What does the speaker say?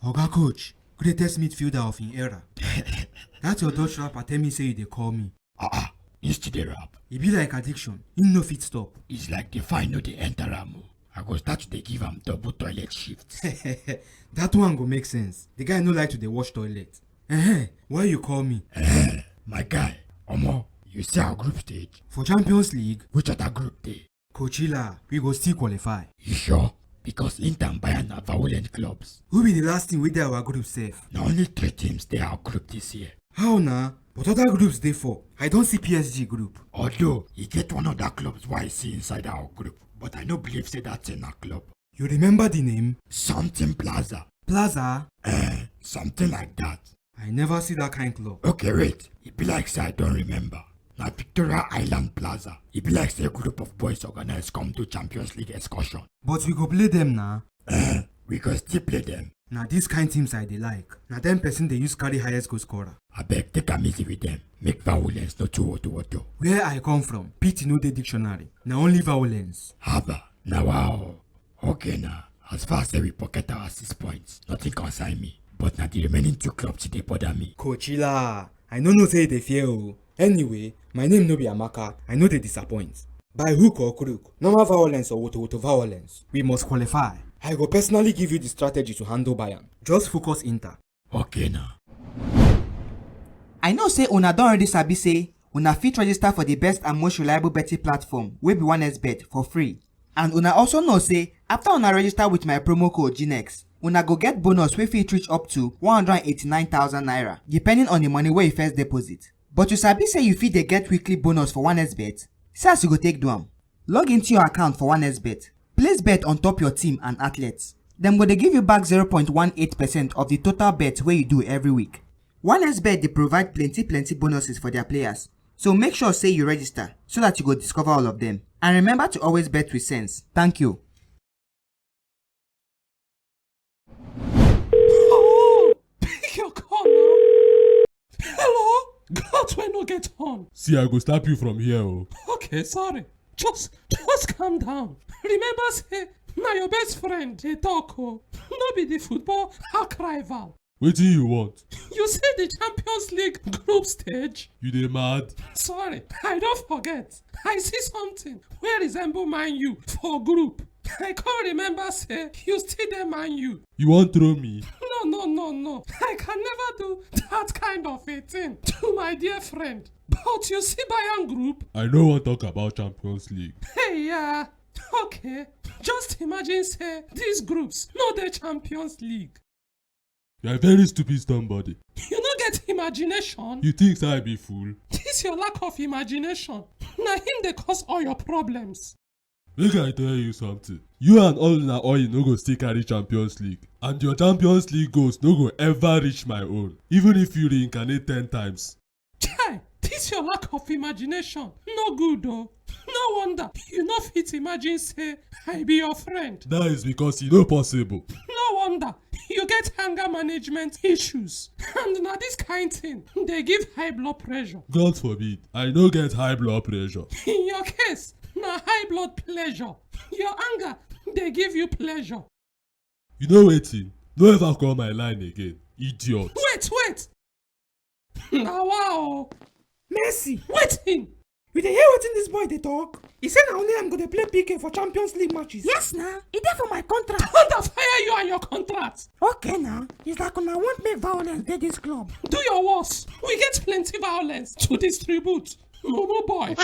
Oga coach, greatest midfielder of in era. That's your Dutch rapper tell me say you dey call me. Instead the rap. E be like addiction, him no fit stop. It's like the fine no dey enter am. I go start to dey give am double toilet shifts. That one go make sense. The guy no like to dey wash toilet. Why you call me? My guy, Omo, you see our group stage? For Champions League? Which other group dey? Coachella, we go still qualify. You sure? Because Inter and Bayern are violent clubs. Who be the last team wey dey our group sef? Na only 3 teams dey our group this year. How na? But other groups dey for. I don see PSG group. Although, e get one other clubs wey I see inside our group. But I no believe say that's in our club. You remember the name? Something Plaza. Plaza? Something like that. I never see that kind club. Okay, wait. E be like say I don't remember. Na Victoria Island Plaza. E be like say a group of boys organized come to Champions League excursion. But we go play them na. We go still play them. Na these kind teams I dey like. Na them person dey use carry highest goal scorer. Abeg, take am easy with them. Make violence no too woto. Where I come from, pity no dey dictionary. Na only violence. Haba, na wow. Okay na. As far as we pocket our 6 points, nothing concern me. But na the remaining 2 clubs dey bother me. Coachella, I no know say you dey fear o. Anyway, my name no be Amaka. I no dey disappoint. By hook or crook, normal violence or woto violence, we must qualify. I go personally give you the strategy to handle Bayern. Just focus Inter. Okay na. I know say una don already sabi say una fit register for the best and most reliable betting platform wey be 1xbet for free. And una also know say after una register with my promo code GNEX, una go get bonus wey fit reach up to 189,000 naira depending on the money wey you first deposit. But you sabi say you fit dey get weekly bonus for 1xbet? See as you go take do am. Log into your account for 1xbet. Place bet on top your team and athletes. Dem go dey give you back 0.18% of the total bet wey you do every week. 1xbet dey provide plenty bonuses for their players. So make sure say you register so that you go discover all of them. And remember to always bet with sense. Thank you. Oh, pick your call now. Hello? God, when no get on. See, I go stop you from here. Oh. Okay, sorry. Just calm down. Remember, say, now your best friend, they talk, oh. No be the football hack rival. What do you want? You see the Champions League group stage? You dey mad? Sorry, I don't forget. I see something where resemble Man U for group. I can't remember, say, you still dey Man U. You want throw me? No. I can never do that kind of a thing to my dear friend. But you see Bayern group? I no want talk about Champions League. Hey, yeah. Okay. Just imagine, say, these groups, no the Champions League. You are very stupid somebody. You no get imagination? You think I be fool? This your lack of imagination. Na him dey cause all your problems. Make I tell you something. You and all una oil no go still carry Champions League. And your Champions League goals no go ever reach my own. Even if you reincarnate 10 times. Chai, this your lack of imagination. No good though. No wonder you no fit imagine say I be your friend. That is because e no possible. No wonder you get anger management issues. And na this kind thing dey give high blood pressure. God forbid, I no get high blood pressure. In your case, na high blood pleasure. Your anger dey give you pleasure. You know wetin? No ever call my line again, idiot. Wait. Na wow. Messi, Wetin? you dey hear wetin dis boy dey talk? He say na only am go dey play PK for Champions League matches. Yes, na. E dey for my contract. Thunder fire you and your contract. Okay, na. It's like una want make violence dey this club. Do your worst. We get plenty violence to distribute. No boy.